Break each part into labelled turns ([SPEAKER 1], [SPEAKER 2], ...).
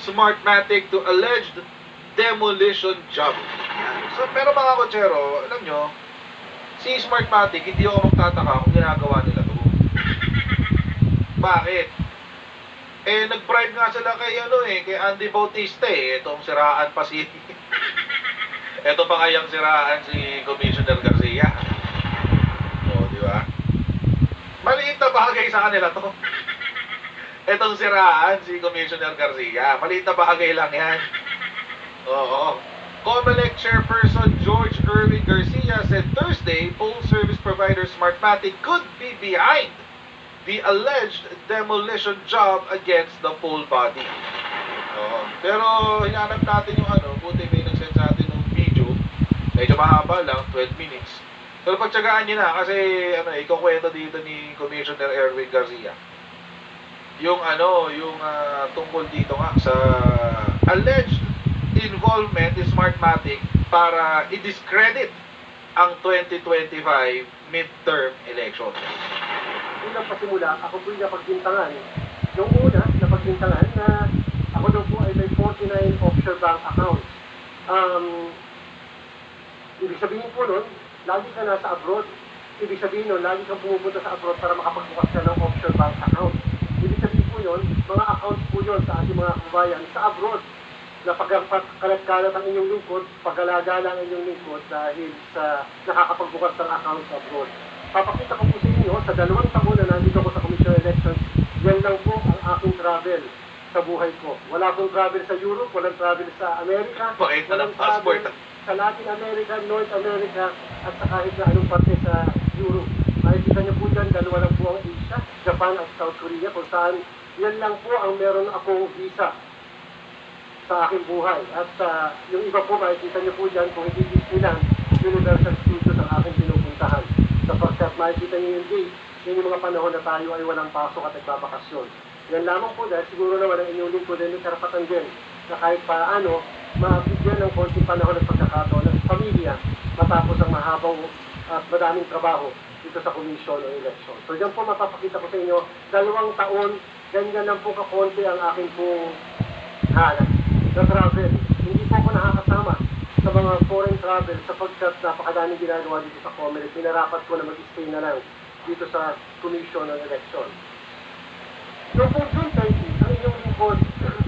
[SPEAKER 1] Smartmatic to alleged demolition job. So, pero mga kotsero, alam nyo, si Smartmatic, hindi ako magtataka kung ginagawa nila to. Bakit? Eh, nag-bribe nga sila kay, kay Andy Bautista eh. Itong siraan pa si... Ito pa kayang siraan si Commissioner Garcia. O, di ba? Maliit na bagay sa kanila to. Itong siraan si Commissioner Garcia. Maliit na bagay lang yan. Oo. COMELEC Chairperson George Erwin Garcia said Thursday, poll service provider Smartmatic could be behind the alleged demolition job against the poll body. Pero hinanap natin yung buti may nagsend sa atin ng video. Medyo mahaba lang, 12 minutes. Pero pagtsagaan nyo na kasi ikukwento dito ni Commissioner Erwin Garcia. Yung tungkol dito nga sa alleged involvement ni Smartmatic para i-discredit ang 2025 midterm election.
[SPEAKER 2] Unang pasimula, ako po'y napagbintangan. Yung una, napagbintangan na ako daw po ay may 49 offshore bank accounts. Ibig sabihin po nun, lagi ka nasa abroad. Ibig sabihin nun, lagi kang pumupunta sa abroad para makapagbukas ka ng offshore bank account. Ibig sabihin po yun, mga accounts po yun sa ating mga kabayan sa abroad na pagkalat-kalat ang inyong lingkod, paggalagala ang inyong lingkod dahil sa nakakapagbukas ng accounts abroad. Papakita ko po sa inyo, sa 2 taon na nandito ako sa Commission on Elections, yan lang po ang aking travel sa buhay ko. Wala akong travel sa Europe, walang travel sa Amerika, walang travel sa Latin America, North America, at sa kahit na anong parte sa Europe. Makikita niyo po dyan, 2 lang po ang Asia, Japan at South Korea, kung saan yan lang po ang meron akong visa sa aking buhay. At yung iba po, makikita niyo po dyan, kung hindi Disneyland, Universal Studios ang aking pinupuntahan. Sapagkat makikita niyo yung date, yun yung mga panahon na tayo ay walang pasok at nagbabakasyon. Yan lamang po dahil siguro naman ang inyong lingkod ay may karapatan din na kahit paano, mabigyan ng konting panahon at pagkakataon ng pamilya matapos ang mahabaw at madaming trabaho dito sa Commission on Election. So dyan po mapapakita ko sa inyo, 2 taon, ganyan lang po kakonti ang aking pong hanap na travel. Hindi po ako nakakasama sa mga foreign travel sapagkat napakadaming ginagawa dito sa COMELEC. Pinarapat ko na mag-stay na lang dito sa Commission on Election. Noong po June 20, ang inyong lingkod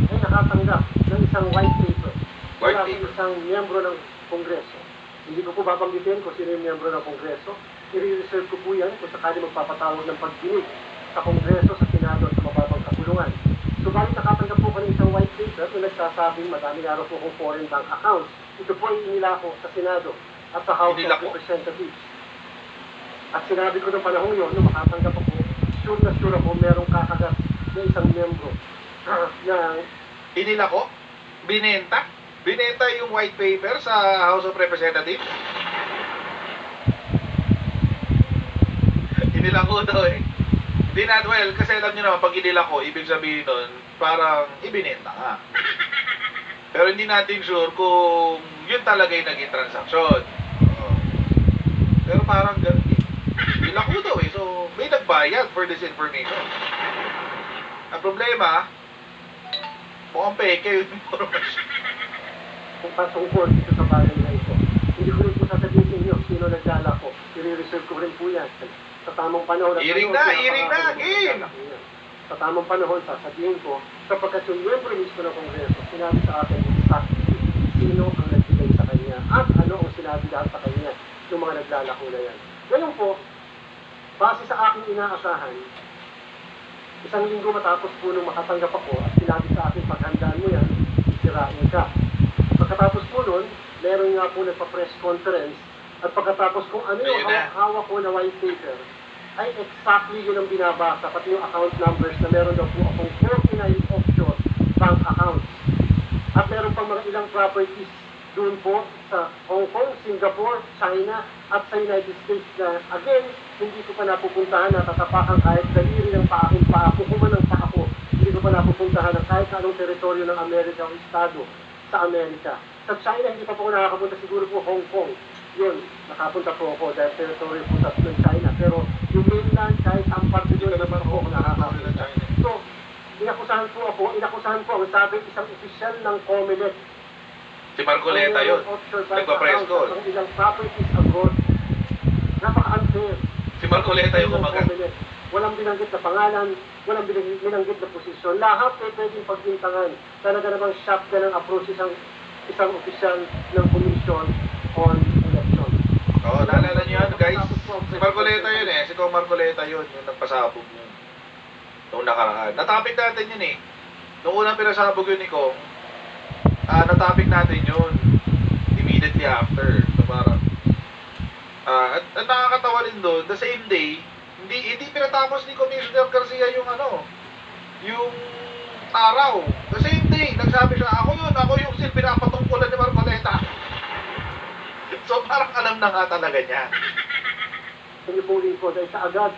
[SPEAKER 2] ay nakatanggap ng isang white paper mula sa isang miyembro ng Kongreso. Hindi ko po babanggitin kung sino yung miyembro ng Kongreso. I-reserve ko po yan kung sakali magpapatawag ng pagdinig sa Kongreso, sa Senado at sa mababang kapulungan. Subalit nakatanggap po ko ng isang white paper na nagsasabing madami araw po kong foreign bank accounts. Ito po ay inilako sa Senado at sa House of Representatives. At sinabi ko ng panahon yun, nung makatanggap ako, sure na sure ako merong kakagat na isang miyembro na
[SPEAKER 1] inilako? Binenta? Binenta yung white paper sa House of Representatives? Inilako daw eh. Hindi na, well, kasi alam nyo naman, pag inilako, ibig sabihin nun, parang ibinenta nga. Pero hindi natin sure kung yun talaga yung naging transaksyon. Pero parang ganun eh. Inilako daw eh, so may nagbayad for this information. Ang problema, mukhang peke yung information.
[SPEAKER 2] kung patungkol dito sa bagay na ito. Hindi ko rin po sasabihin sa inyo sino nagdala ko. I-reserve ko rin po yan. Sa tamang panahon.
[SPEAKER 1] Iring na, game!
[SPEAKER 2] Sa tamang panahon, sasabihin ko, sapagkat yung miyembro mismo ng Kongreso, sinabi sa akin, sino ang nagbigay sa kanya at ano ang sinabi lahat sa kanya yung mga naglalako na yan. Ngayon po, base sa aking inaasahan, isang linggo matapos po nung makatanggap ako at sinabi sa akin, paghandaan mo yan, sirain ka. Pagkatapos po nun, meron nga po nagpa-press conference at pagkatapos kung ano yung hawak ko na white paper, ay exactly yun ang binabasa, pati yung account numbers na meron daw po akong 49 offshore bank accounts. At meron pang mga ilang properties doon po sa Hong Kong, Singapore, China, at sa United States na, again, hindi ko pa napupuntahan na tatapakan kahit daliri ng paaking paa, kukuman ng paa ko, hindi ko pa napupuntahan ng kahit anong teritoryo ng Amerika o estado sa Amerika. Sa China, hindi pa po ako nakakapunta, siguro po Hong Kong. Yun, nakapunta po ako dahil teritoryo po ng China. Pero yung mainland, kahit ang parte doon, naman po ako nakakapunta. So, Inakusahan po ang sabi isang opisyal ng COMELEC.
[SPEAKER 1] Si Marcoleta yun. Nagpa-press call.
[SPEAKER 2] Ang ilang properties abroad. Napaka-unfair.
[SPEAKER 1] Si Marcoleta yung kumagat.
[SPEAKER 2] Walang binanggit na pangalan, walang binanggit na posisyon. Lahat ay pwedeng pagbintangan. Talaga namang shotgun ang approach isang opisyal ng Commission on Election.
[SPEAKER 1] Oo, naalala niyo yan, guys. Si Marcoleta yun eh. Si Kong Marcoleta yun, yung nagpasabog yun. Noong nakaraan. Natapik natin yun eh. Noong unang pinasabog yun ni Kong, natapik natin yun. Immediately after. So parang, at nakakatawa rin doon, the same day, hindi pinatapos ni Commissioner Garcia yung yung araw. The same day, nagsabi siya, ako yung pinapatungkulan ni Marcoleta. So parang alam na nga talaga niya.
[SPEAKER 2] Hindi po rin ko, dahil sa agad,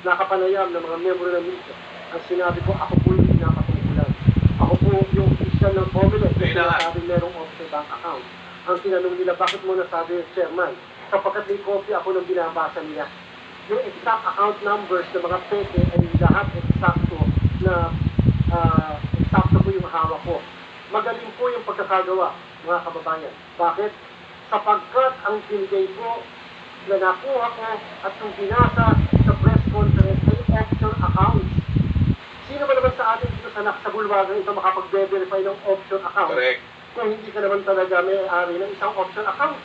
[SPEAKER 2] nakapanayam ng mga miyembro ng media. Ang sinabi ko, ako po yung pinapatungkulan. Ako po yung opisyal ng COMELEC na sinasabi merong offset bank account. Ang tinanong nila, bakit mo nasabi yung chairman? Sapagkat may copy ako ng binabasa nila. Yung exact account numbers ng mga peke ay lahat eksakto na eksakto po yung hawak ko. Magaling po yung pagkakagawa, mga kababayan. Bakit? Sapagkat ang binigay ko na nakuha ko at yung binasa sa press conference ay offshore accounts. Sino ba naman sa atin dito sa bulwagan ito makapag-verify ng offshore account?
[SPEAKER 1] Correct.
[SPEAKER 2] Kung hindi ka naman talaga may-ari ng isang offshore account.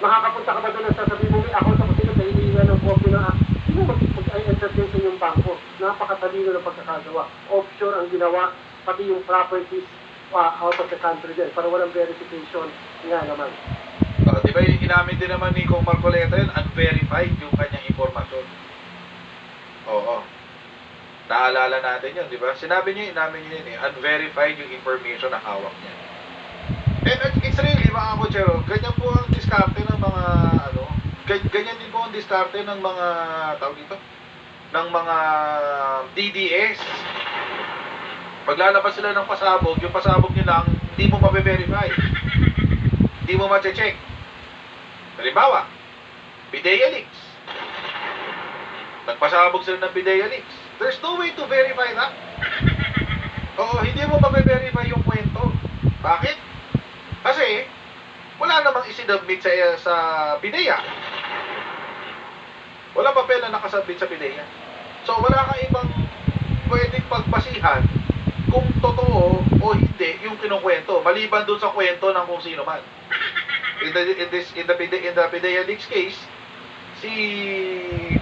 [SPEAKER 2] Makakapunta ka ba doon at sasabihin mo may account ako sino dahil hihinga ng copy na sino mag-entertain sa inyong bangko? Napakatalino ng pagkakagawa. Offshore ang ginawa, pati yung properties out of the country din para walang verification nga naman.
[SPEAKER 1] Di ba inamin din naman ni Kong Marcoleta yun, unverified yung kanyang informasyon. Oo. Naalala natin yun, di ba? Sinabi niya, inamin niya yun eh, unverified yung information na hawak niya. And it's really, mga kutsero, ganyan po ang diskarte ng mga, ganyan din po ang diskarte ng mga, tawag dito, ng mga DDS. Paglalabas sila ng pasabog, yung pasabog nila, hindi mo mabe-verify. Hindi mo ma-check. Halimbawa, PIDEA leaks. Nagpasabog sila ng PIDEA leaks. There's no way to verify that. Oo, hindi mo mabe-verify yung kwento. Bakit? Kasi, wala namang isinubmit sa PIDEA. Wala papel na nakasubmit sa PIDEA. So, wala kang ibang pwedeng pagpasihan kung totoo o hindi yung kinukwento, maliban dun sa kwento ng kung sino man. In the PIDEA leaks case, si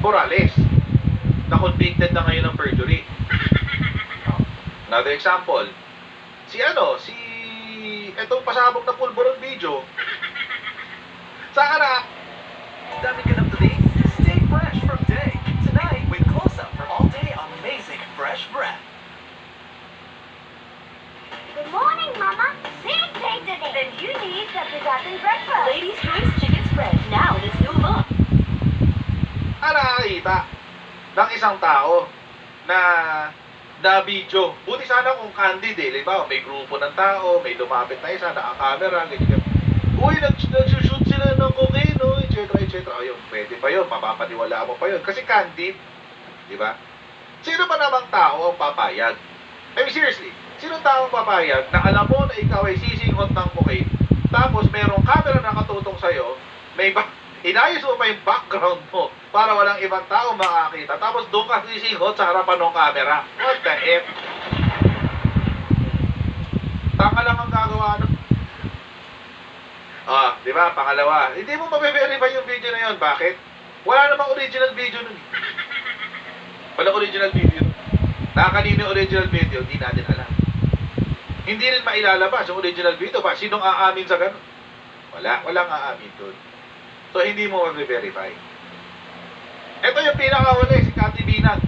[SPEAKER 1] Morales, na convicted na ngayon ng perjury. Another example, etong pasabog na pulburon video, saan na?
[SPEAKER 3] Dami ka up to date? Stay fresh from day. Tonight with Close-Up for all day amazing fresh breath.
[SPEAKER 4] Good morning, Mama. Big day today. Then you need the forgotten breakfast.
[SPEAKER 5] Ladies' choice chicken spread now in its new look.
[SPEAKER 1] Nakakita ng isang tao na video. Buti sana kung candid eh. Diba? May grupo ng tao, may lumapit na isa, naka-camera, ganyan. Uy, nag-shoot sila ng cocaine, etc. Ayun, pwede pa yun, mapapaniwala mo pa yun. Kasi candid, di ba? Sino ba namang tao ang papayag? I mean, seriously, sino tao ang papayag na alam mo na ikaw ay sisinghot ng cocaine, tapos merong camera na nakatutong sa'yo, inayos mo pa yung background mo para walang ibang tao makakita, tapos doon ka sisinghot sa harapan ng camera. What the F? Tanga lang ang gagawa nun. Di ba? Pangalawa, hindi mo mabe-verify yung video na yun. Bakit? Wala namang original video nun. Walang original video. Nakakanino yung original video, di natin alam. Hindi rin mailalabas yung original video pa. Sinong aamin sa ganun? Walang aamin dun. So, hindi mo mabe-verify. Ito yung pinakahuli, si Cathy Binag.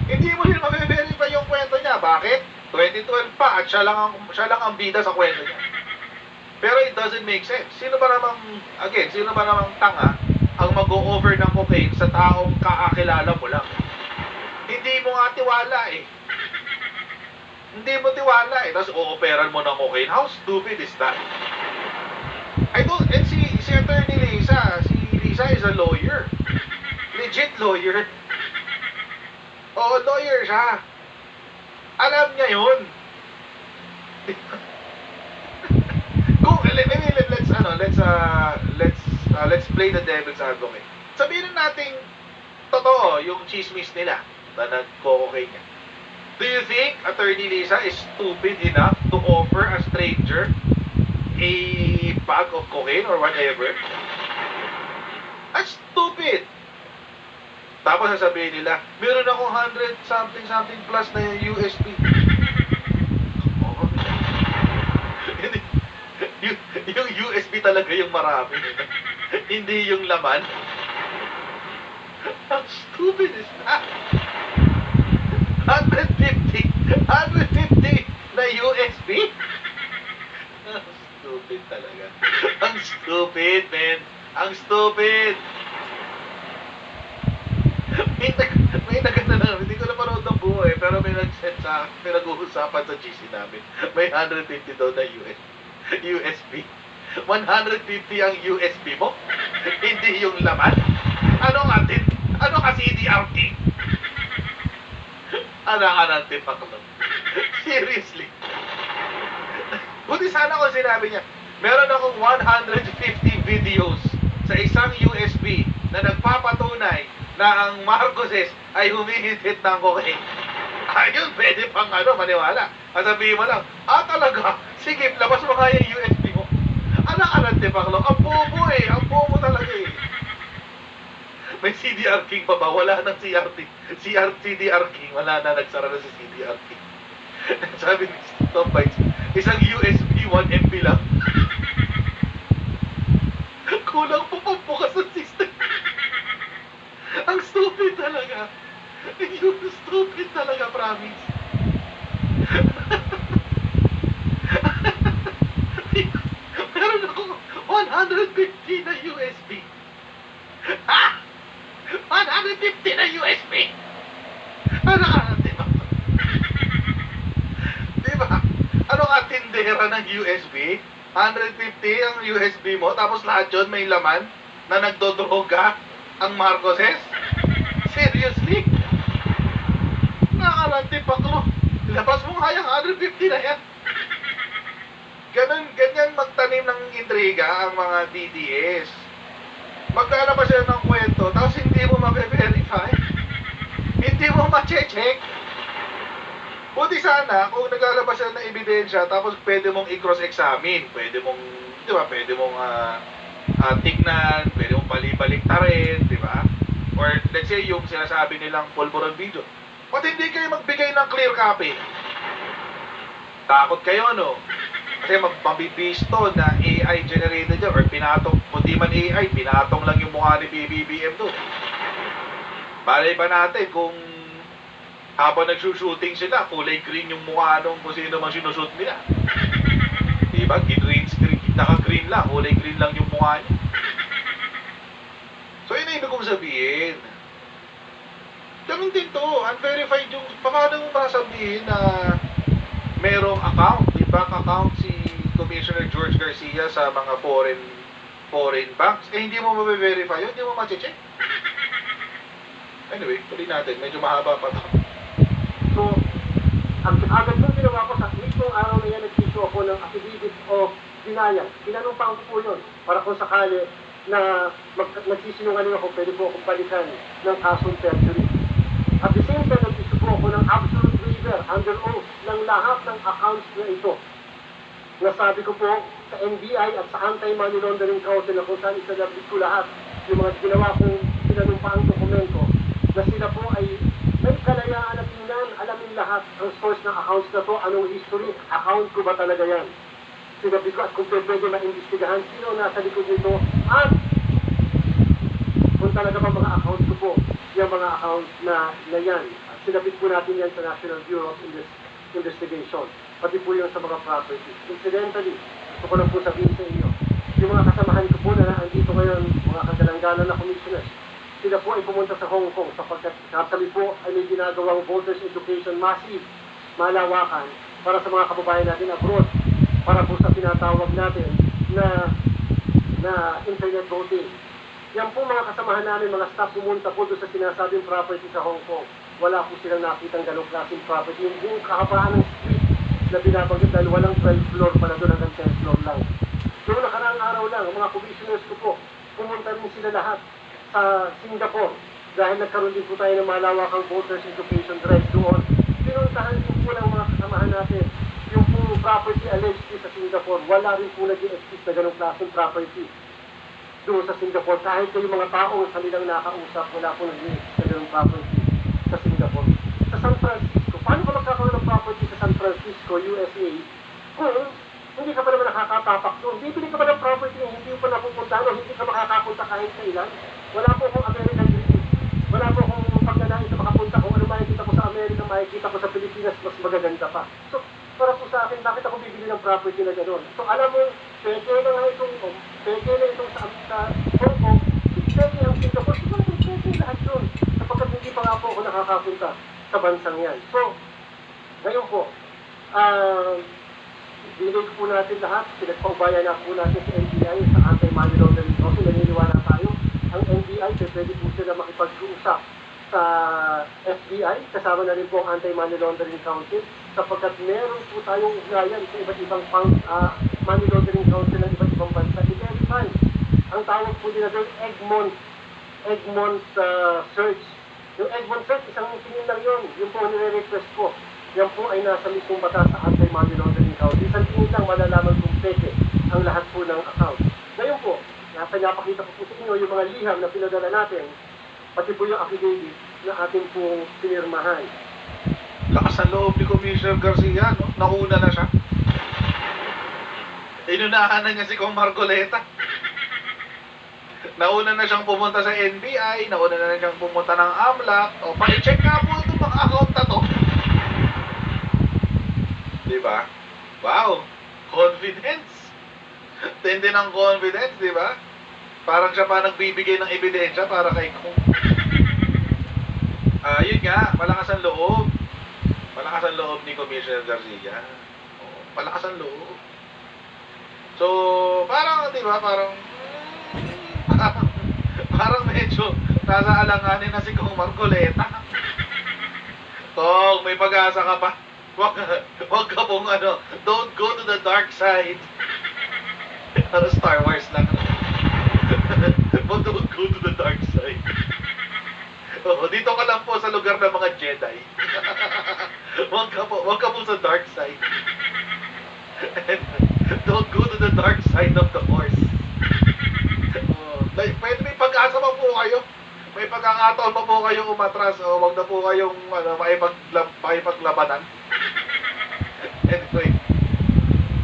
[SPEAKER 1] Hindi mo rin mabe-verify yung kwento niya. Bakit? 2012 pa at siya lang ang bida sa kwento niya. Pero it doesn't make sense. Sino ba namang tanga ang mag-o-over ng cocaine sa taong kakakilala mo lang? Hindi mo nga tiwala eh. Hindi mo tiwala eh. Tapos o-operan mo ng cocaine. How stupid is that? And si Attorney Lisa, Lisa is a lawyer. Legit lawyer. Oo, lawyer siya. Alam niya yun. Kung, let's play the devil's advocate. Sabihin natin, totoo, yung chismis nila na nagko-cocaine niya. Do you think Attorney Lisa is stupid enough to offer a stranger a bag of cocaine or whatever? That's stupid. Tapos sasabihin nila, meron akong 100 something plus na USB. Oh. yung USB talaga yung marami. Hindi yung laman. How stupid is that? 150 na USB? Ang stupid talaga. Ang stupid, man. Ang stupid. May naganda na, hindi ko napanood ng buo eh, pero may nag-set sa akin, may nag-uusapan sa GC namin. May 150 daw na USB. 150 ang USB mo? Hindi yung laman? Ano ka CDRT? Ano ka natin pa ko? Seriously. Buti sana kung sinabi niya, meron akong 150 videos sa isang USB na nagpapatunay na ang Marcoses ay humihit-hit ng cocaine. Ayun, pwede pang maniwala. Sabihin mo lang, talaga? Sige, labas mo kaya yung USB mo. Ano ka natin pa ko? Ang bobo eh, ang bobo talaga eh. May CDR King pa ba? Wala nang CDR King. Wala na, nagsara na si CDR King. Sabi ni Tom Bites, isang USB 1 MB lang. Kulang po pambukas ng system. Ang stupid talaga. Yung stupid talaga, promise. Meron ako 150 na USB. Ha? 150 na USB? Ano ka natin ba? Diba? Ano ka tindera ng USB? 150 ang USB mo, tapos lahat yun may laman na nagdodroga ang Marcoses? Seriously? Nakalanti pa ko. Labas mo kaya 150 na yan. Ganyan magtanim ng intriga ang mga DDS. Maglalabas sila ng kwento, tapos hindi mo ma-verify. Hindi mo ma-check. Buti sana, kung naglalabas sila ng ebidensya, tapos pwede mong i-cross-examine, pwede mong tignan, pwede mong balik-tarin, di ba? Or let's say, yung sinasabi nilang pulburon video. Ba't hindi kayo magbigay ng clear copy? Takot kayo, no? Kasi mabibisto na AI generated yan, or pinatong, kundi man AI, pinatong lang yung mukha ni BBBM doon. Balay pa natin kung habang nagsushooting sila, kulay green yung mukha nung kung sino man sinushoot nila. Diba? Green screen, naka-green lang, kulay green lang yung mukha niya. So yun ang ibig kong sabihin. Ganun din to, unverified yung, paano mo masasabihin na merong account, may bank account si Commissioner George Garcia sa mga foreign banks, hindi mo mabe-verify yun, hindi mo ma-check. Anyway, tuloy natin, medyo mahaba pa to.
[SPEAKER 2] So, agad nung ginawa ko sa mismong araw na yan, nag-issue ako ng affidavit of denial. Tinanong ko yun para kung sakali na nagsisinungaling ako, pwede po akong balikan ng kasong perjury. At the same time, nag-issue po ako ng absolute waiver under oath ng lahat ng accounts na ito. Nasabi ko po sa NBI at sa Anti-Money Laundering Council na kung saan isalabit ko lahat yung mga ginawa kong pinanumpaang dokumento na sila po ay may kalayaan na tingnan, alamin lahat ang source ng accounts na to, anong history, account ko ba talaga yan. Sinabi ko at kung pwede maimbestigahan sino nasa likod nito at kung talaga ba mga accounts ko po, yung mga accounts na yan. At sinabit po natin yan sa National Bureau of Investigation, pati po yung sa mga properties. Incidentally, gusto ko lang po sabihin sa inyo, yung mga kasamahan ko po na andito ngayon, mga kagalanganan na commissioners, sila po ay pumunta sa Hong Kong sapagkat kami po ay may ginagawang voters education massive, malawakan para sa mga kababayan natin abroad, para po sa tinatawag natin na internet voting. Yan po mga kasamahan namin, mga staff pumunta po doon sa sinasabing property sa Hong Kong. wala po silang nakitang ganong klaseng property. Yung buong kahabaan ng street na binabanggit dahil walang 12 floor pala doon hanggang 10 floor lang. Noong nakaraang araw lang, ang mga commissioners ko po, pumunta rin sila lahat sa Singapore dahil nagkaroon din po tayo ng malawakang voters education drive doon. Pinuntahan din po ng mga kasamahan natin yung po property allegedly sa Singapore. Wala rin po nag-i-exist na ganong klaseng property doon sa Singapore. Kahit yung mga taong kanilang nakausap, wala po nag-i-exist na ganong property sa Singapore. Sa San Francisco, paano ba magkakaroon ng property sa San Francisco, USA, kung hindi ka pa naman nakakatapak doon? Bibili ka ba ng property na hindi mo pa napupuntahan o hindi ka makakapunta kahit kailan? Wala po akong American dream. Wala po akong pagnanais na makapunta kung ano makikita ko sa Amerika, makikita ko sa Pilipinas, mas magaganda pa. So, para po sa akin, bakit ako bibili ng property na gano'n? So, alam mo, peke na nga itong sa Hong Kong, peke ang Singapore, siguro peke lahat doon. Sapagkat hindi pa nga po ako nakakapunta sa bansang yan. So, ngayon po, binigay ko po natin lahat, pinagpaubayan na po natin sa NBI sa anti-money laundering law. Naniniwala tayo, ang NBI, pwede po sila makipag-usap sa FBI, kasama na rin po ang Anti-Money Laundering Council, sapagkat meron po tayong ugnayan sa iba't ibang money laundering council ng iba't ibang bansa. Every time, ang tawag po nila doon, Egmont search. Yung Egmont search, isang tingin lang yun. Yung po nire-request ko. Yan po ay nasa mismong batas sa Anti-Money Laundering Council. Isang tingin lang malalaman kung peke ang lahat po ng account. Ngayon po, napakita ko po sa inyo yung mga liham na pinadala natin, pati po yung affidavit na ating pong pinirmahan.
[SPEAKER 1] Lakas ang loob ni Commissioner Garcia, no? Nauna na siya. Inunahan na niya si Kong Marcoleta. Nauna na siyang pumunta sa NBI, nauna na siyang pumunta ng AMLAC. O, paki-check nga po itong mga account na to. Diba? Wow! Confidence! Tindi ng confidence, diba? Parang siya pa nagbibigay ng ebidensya para kay Kong. Yun nga, malakas ang loob. Malakas ang loob ni Commissioner Garcia. Oh, malakas ang loob. So, parang, di ba, parang medyo nasa alanganin na si Kong Marcoleta. Kong, may pag-asa ka pa. Wag ka pong don't go to the dark side. Star Wars lang. Don't go to the dark side. Oh, dito ka lang po sa lugar ng mga Jedi. Wag ka po sa dark side. And don't go to the dark side of the Force. Pwede may pag-asa pa po kayo. May pagkakataon pa po kayong umatras o wag na po kayong makipaglabanan. Anyway.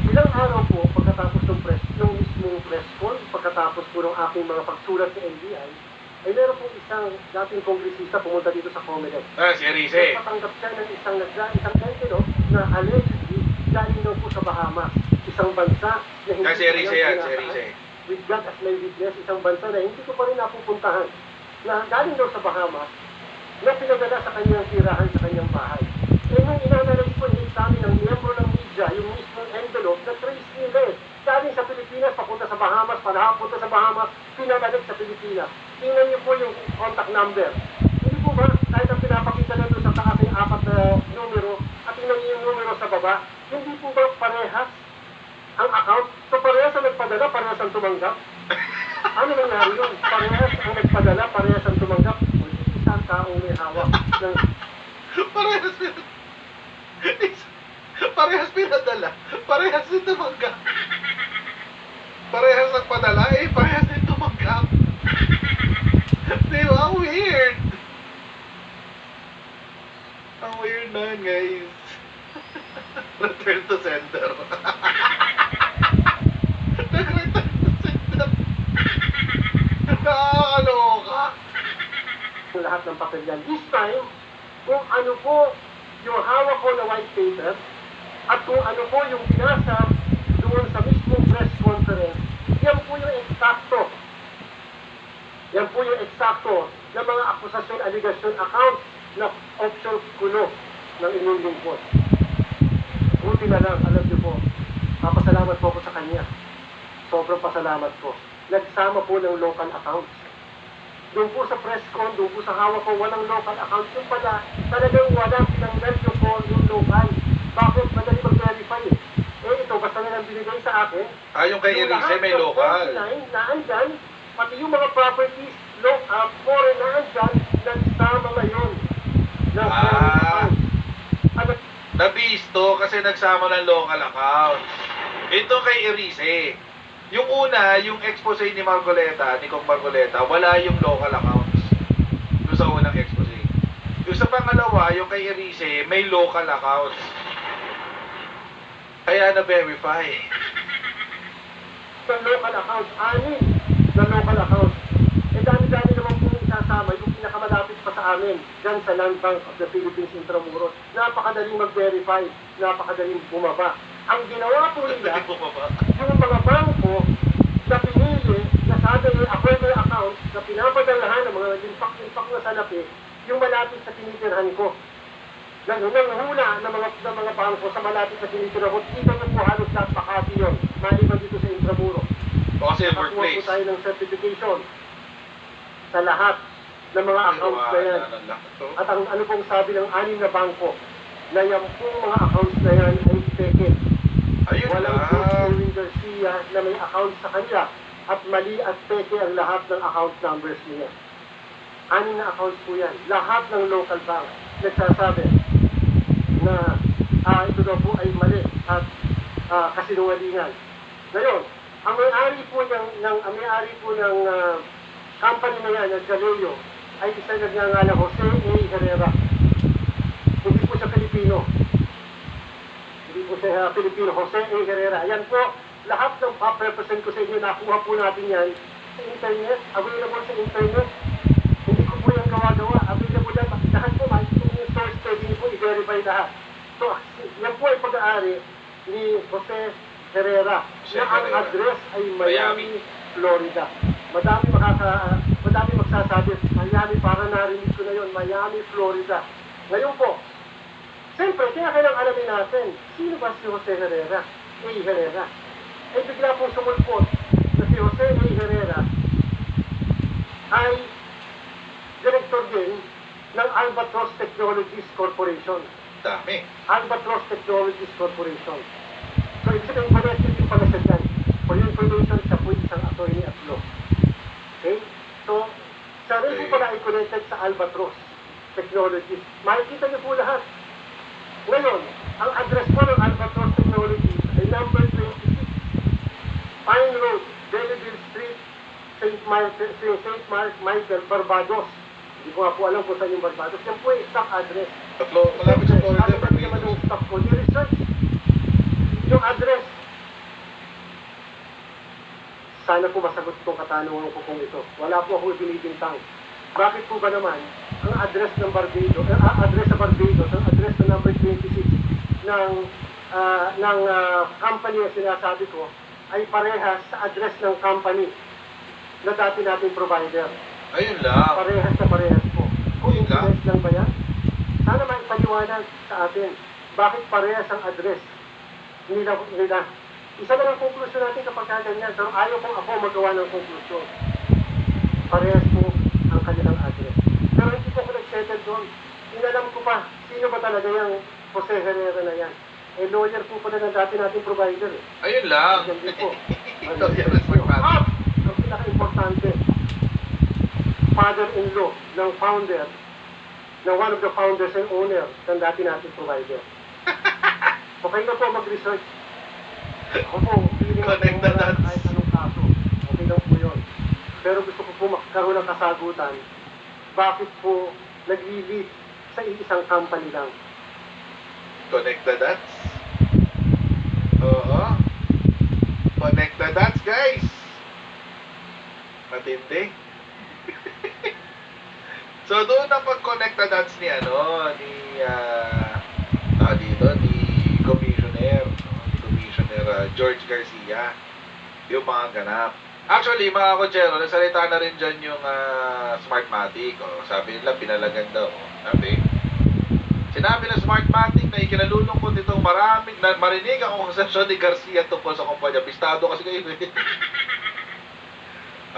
[SPEAKER 2] Ilang araw po pagkatapos ng mismong press con, pagkatapos po ng aking mga pagsulat sa NBI, ay meron pong isang dating kongresista pumunta dito sa Comelec.
[SPEAKER 1] Si Erice.
[SPEAKER 2] Patanggap siya ng isang envelope na allegedly galing daw po sa Bahamas. Isang bansa na hindi
[SPEAKER 1] Si Erice yan, si Erice.
[SPEAKER 2] With God as my witness, isang bansa na hindi ko pa rin napupuntahan. Na galing daw sa Bahamas, na pinadala sa kanyang tirahan sa kanyang bahay. Eh nung inanalyze po, in-examine ng miyembro ng media, yung mismong envelope, na trace nila galing sa Pilipinas, papunta sa Bahamas, papunta sa Bahamas, pinabalik sa Pilipinas. Tingnan niyo po yung contact number. Hindi po ba, kahit ang pinapakita na doon sa taas yung 4 na numero, at tingnan niyo yung numero sa baba, hindi po ba parehas ang account? So parehas ang nagpadala, parehas ang tumanggap? Ano nangyari yun? Parehas ang nagpadala, parehas ang tumanggap? Isang taong may hawak ng...
[SPEAKER 1] Parehas pinadala, parehas din tumanggap. Parehas ang padala, parehas din tumanggap. Di ba? Ang weird. Ang weird na yun, guys. Return to sender. Nag-return to sender. Nakakaloka.
[SPEAKER 2] Lahat ng papel yan. This time, kung ano po yung hawak ko na white paper at kung ano po yung binasa doon sa mismong press conference, yan po yung eksakto. Yan po yung eksakto ng mga akusasyon, aligasyon, account na offshore kuno ng inyong lingkod. Buti na lang, alam niyo po, papasalamat po ako sa kanya. Sobrang pasalamat po. Nagsama po ng local accounts. Doon po sa press con, doon po sa hawak ko, walang local account. Yung pala, talagang walang pinanggal yung local. Bakit? Madali mag-verify eh. Ito, basta nilang binigay sa akin.
[SPEAKER 1] Yung kay
[SPEAKER 2] Yung
[SPEAKER 1] Erice
[SPEAKER 2] lahat
[SPEAKER 1] may
[SPEAKER 2] ng
[SPEAKER 1] local.
[SPEAKER 2] 49 na andyan, pati yung mga properties, foreign na andyan, nagsama ngayon.
[SPEAKER 1] Ah.
[SPEAKER 2] Ano,
[SPEAKER 1] Nabisto kasi nagsama ng local accounts. Ito kay Erice. Yung una, yung expose ni Margoleta, ni Kong Margoleta, wala yung local accounts. Yung sa unang expose. Yung sa pangalawa, yung kay Erice, may local accounts. Kaya na-verify.
[SPEAKER 2] ng local accounts, 6 na local accounts. Eh dami-dami naman po isasama yung pinakamalapit pa sa amin, dyan sa Land Bank of the Philippines Intramuros. Napakadaling mag-verify, napakadaling bumaba. Ang ginawa po nila, yung mga bangko na pinili, na sabi ng approval accounts, na pinapadalahan ng mga limpak-limpak na salapi, yung malapit sa tinitirhan ko. Nanghula ng mga bangko sa malapit sa tinitirhan ko, dito na po halos lahat Makati yun, maliban dito sa Intramuros.
[SPEAKER 1] O kasi
[SPEAKER 2] Nakakuha po
[SPEAKER 1] workplace.
[SPEAKER 2] tayo ng certification sa lahat ng mga accounts na yan. At ang ano pong sabi ng 6 na bangko, na yan pong mga accounts na yan ay peke.
[SPEAKER 1] Ayun
[SPEAKER 2] Walang
[SPEAKER 1] lang.
[SPEAKER 2] George Erwin Garcia na may account sa kanila at mali at peke ang lahat ng account numbers niya. 6 na accounts po yan. Lahat ng local bank nagsasabi na ito daw po ay mali at kasinungalingan. Ngayon, ang may-ari po ng company na yan, ng Galileo, ay isa na nagngangalang Jose A. Herrera. Hindi po siya Pilipino. Hindi po siya Pilipino, Jose A. Herrera. Yan po, lahat ng represent ko sa inyo, nakuha po natin yan sa internet, available sa internet. Hindi ko po yung gawa-gawa, available yan. Lahat po, makikita niyo yung source, pwede niyo po i-verify lahat. So, yan po ay pag-aari ni Jose Herrera,
[SPEAKER 1] Jose
[SPEAKER 2] na ang
[SPEAKER 1] Herrera.
[SPEAKER 2] address ay
[SPEAKER 1] Miami.
[SPEAKER 2] Miami, Florida. Madami magsasabi, Miami, para narinig ko na yun, Miami, Florida. Ngayon po, siyempre, kaya kailang alamin natin, sino ba si Jose Herrera? A. Herrera. Ay bigla pong sumulpot na si Jose A. Herrera ay director din ng Albatross Technologies Corporation.
[SPEAKER 1] Dami.
[SPEAKER 2] Albatross Technologies Corporation. So, ibig sabihin, connected din pala siya dyan. For your information, siya po isang attorney at law. Okay? So, siya rin po
[SPEAKER 1] Okay.
[SPEAKER 2] pala ay connected sa Albatross Technologies. Makikita niyo po lahat. Ngayon, ang address po ng Albatross Technologies ay number 26, Pine Road, Belleville Street, St. Michael, Barbados. Hindi ko nga po alam kung saan yung Barbados. Yan po ay isang address.
[SPEAKER 1] Malapit sa Florida,
[SPEAKER 2] Ano ba naman
[SPEAKER 1] Barbados.
[SPEAKER 2] yung staff ko? Ni-research yung address. Sana po masagot itong katanungan ko kung ito. Wala po ako binibintang. Bakit po ba naman ang address ng Barbados, address sa Barbados, ang address na number 26 ng company na sinasabi ko ay parehas sa address ng company na dati nating provider.
[SPEAKER 1] Ayun lang.
[SPEAKER 2] Parehas na parehas po. Coincidence
[SPEAKER 1] Yun
[SPEAKER 2] lang ba yan? Sana maipaliwanag sa atin bakit parehas ang address nila. Isa na lang konklusyon natin kapag ganyan, pero ayaw kong ako magawa ng konklusyon. Parehas po ang kanilang address. Pero hindi po ako nag-settle doon. Inalam ko pa, sino ba talaga yung Jose Herrera na yan? Eh, lawyer po pala ng dati nating provider.
[SPEAKER 1] Ayun lang.
[SPEAKER 2] Yan din po.
[SPEAKER 1] Lawyer is my father.
[SPEAKER 2] At, ang pinaka-importante, father-in-law ng founder, na one of the founders and owner ng dati nating provider. Okay na po mag-research. Ako po, feeling ko
[SPEAKER 1] Connect the dots.
[SPEAKER 2] kahit anong kaso. Okay lang po yun. Pero gusto ko po magkaroon ng kasagutan. Bakit po nag-lead sa isang company lang?
[SPEAKER 1] Connect the dots. Oo. Connect the dots, guys. Matindi. So, doon ang pag-connect the dots ni George Garcia. Yung mga ganap. Actually, mga kotsero, nagsalita na rin dyan yung Smartmatic. O, sabi nila, pinalagan daw. Sinabi ng Smartmatic na ikinalulungkot itong marinig ang konversasyon ni Garcia tungkol sa kumpanya. Pistado kasi kayo.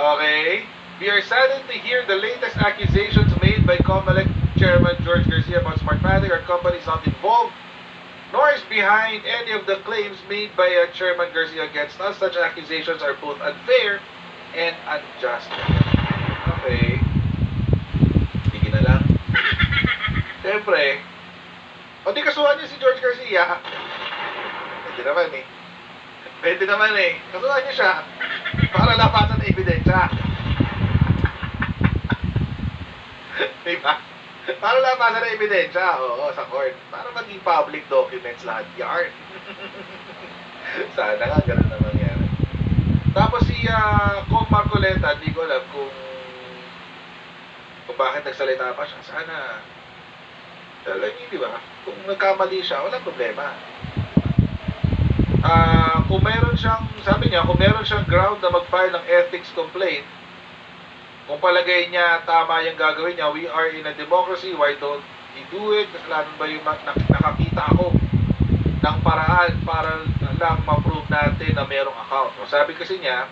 [SPEAKER 1] Okay? We are saddened to hear the latest accusations made by COMELEC Chairman George Garcia about Smartmatic. Our company is not involved, nor is behind any of the claims made by Chairman Garcia against us. Such accusations are both unfair and unjust. Okay. Sige na lang. Siyempre, o di kasuhan niyo si George Garcia. Pwede naman eh. Pwede naman eh. Kasuhan niyo siya para labasan na ebidensya. Diba? Para labasan na ebidensya, oo, sa court. Para maging public documents lahat yan. Sana nga, ganun na mangyari. Tapos si Kong Marcoleta, hindi ko alam kung bakit nagsalita pa siya. Sana, alam niyo, di ba? Kung nagkamali siya, walang problema. Kung meron siyang, sabi niya, kung meron siyang ground na mag-file ng ethics complaint, kung palagay niya tama yung gagawin niya, we are in a democracy, why don't he do it? Kasalanan ba yung nakakita ako ng paraan para lang ma-prove natin na merong account? O sabi kasi niya,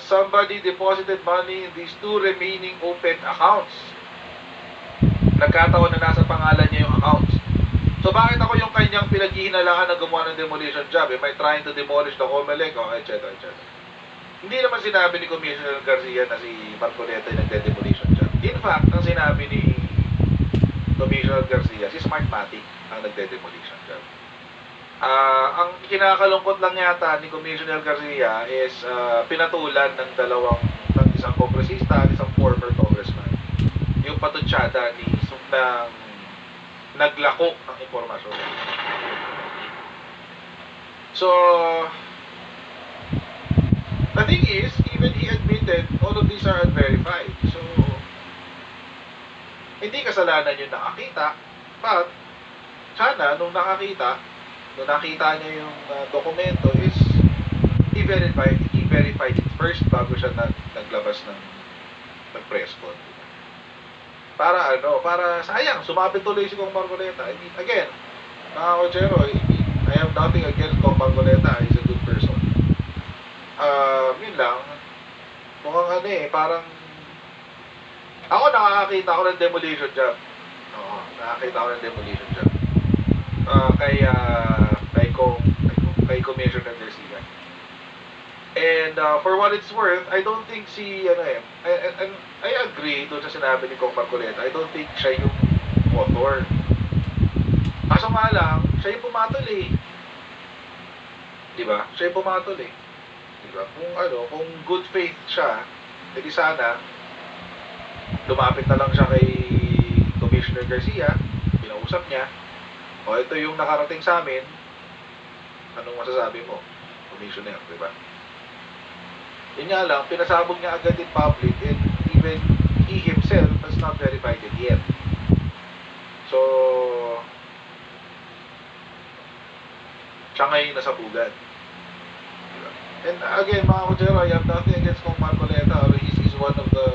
[SPEAKER 1] somebody deposited money in these 2 remaining open accounts. Nagkataon na nasa pangalan niya yung accounts. So bakit ako yung kanyang pinaghihinalaan na gumawa ng demolition job? Am I trying to demolish the COMELEC? O etc. etc. Hindi naman sinabi ni Commissioner Garcia na si Marcoleta yung nagde-demolition job. In fact, ang sinabi ni Commissioner Garcia, si Smartmatic ang nagde-demolition job. Ang kinakalungkot lang yata ni Commissioner Garcia is pinatulan ng isang kongresista at isang former congressman. Yung patutsyada ng naglako ng impormasyon. So, the thing is, even he admitted, all of these are unverified. So, hindi kasalanan yung nakakita, but, sana, nung nakita niya yung dokumento is, he verified it first bago siya naglabas ng press con. Para sayang, sumabit tuloy si Kong Marcoleta. I mean, again, mga kochero, I have nothing against Kong Marcoleta. He's a good person. Yun lang. Mukhang parang ako nakakita ako ng demolition job. Oo, nakakita ako ng demolition job. Kay Commissioner Garcia. And for what it's worth, I don't think I agree doon sa sinabi ni Kong Marcoleta. I don't think siya yung author. Kaso nga lang, siya yung pumatol eh. Diba? Siya yung pumatol eh. Diba? Kung good faith siya, edi sana lumapit na lang siya kay Commissioner Garcia, pinausap niya, o ito yung nakarating sa amin, anong masasabi mo, Commissioner, diba? Yun nga lang, pinasabog niya agad in public and even he himself has not verified it yet. So, siya ngayon nasabugan. And again, mga kutsero, I have nothing against Kong Marcoleta. He's one of the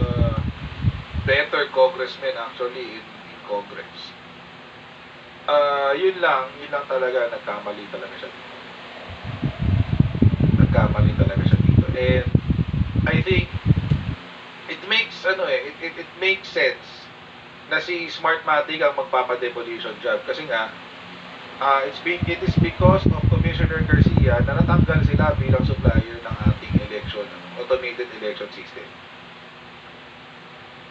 [SPEAKER 1] better congressmen actually in Congress. Yun lang talaga, nagkamali talaga siya dito. And I think it makes sense na si Smartmatic ang magpapa-demolition job kasi nga it is because of Commissioner Garcia na natanggal sila bilang supplier ng ating automated election system.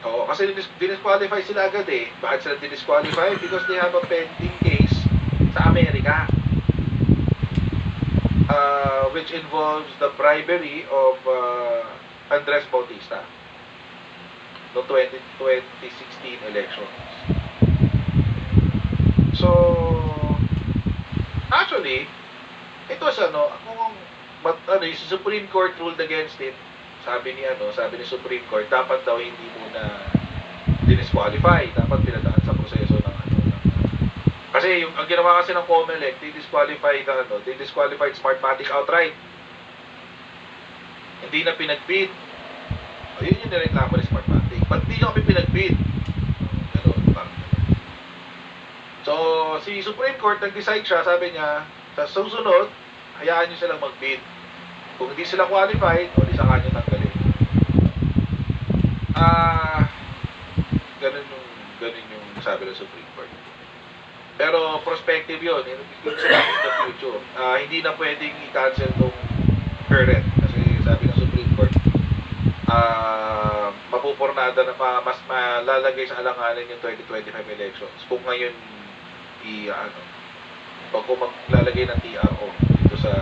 [SPEAKER 1] Oo, kasi disqualify sila agad eh. Bakit sila disqualify? Because they have a pending case sa Amerika, which involves the bribery of Andres Bautista no 2016 elections. So, actually, ito sa yung Supreme Court ruled against it. Sabi ni Supreme Court, dapat daw hindi muna disqualify, dapat pinadaan sa proseso ng kasi ang ginawa kasi ng COMELEC, they disqualified Smartmatic outright. Hindi na pinagbid. Yun yung nireklamo ni Smartmatic. Ba't hindi nyo kami pinagbid? So, si Supreme Court nag-decide siya, sabi niya, sa susunod, hayaan nyo silang mag-bid. Kung hindi sila qualified, o di sa kanya tanggalin. Ganun yung sabi ng Supreme Court. Pero prospective yun, yung sinabi in the future. Hindi na pwedeng i-cancel tong current. Kasi sabi ng Supreme Court, mapupurnada na mas malalagay sa alanganin yung 2025 elections. Kung ngayon, pag kung maglalagay ng TRO dito sa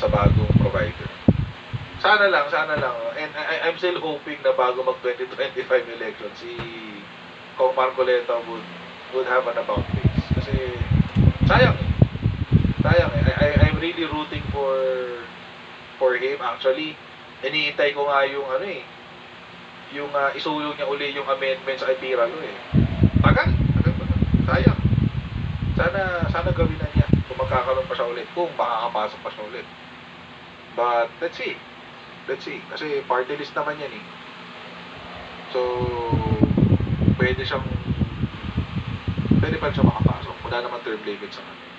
[SPEAKER 1] bagong provider. Sana lang. And I'm still hoping na bago mag 2025 election, si Kong Marcoleta would have an about face. Kasi sayang eh. I'm really rooting for him. Actually, iniintay ko nga yung yung isulong niya uli yung amendment sa IPIRA Tagal. Sayang. Sana gawin na niya kung magkakaroon pa siya ulit, kung makakapasok pa siya ulit. But let's see. Kasi party list naman yan eh. So, pwede pa siya makapasok. Wala naman term limit sa kanya.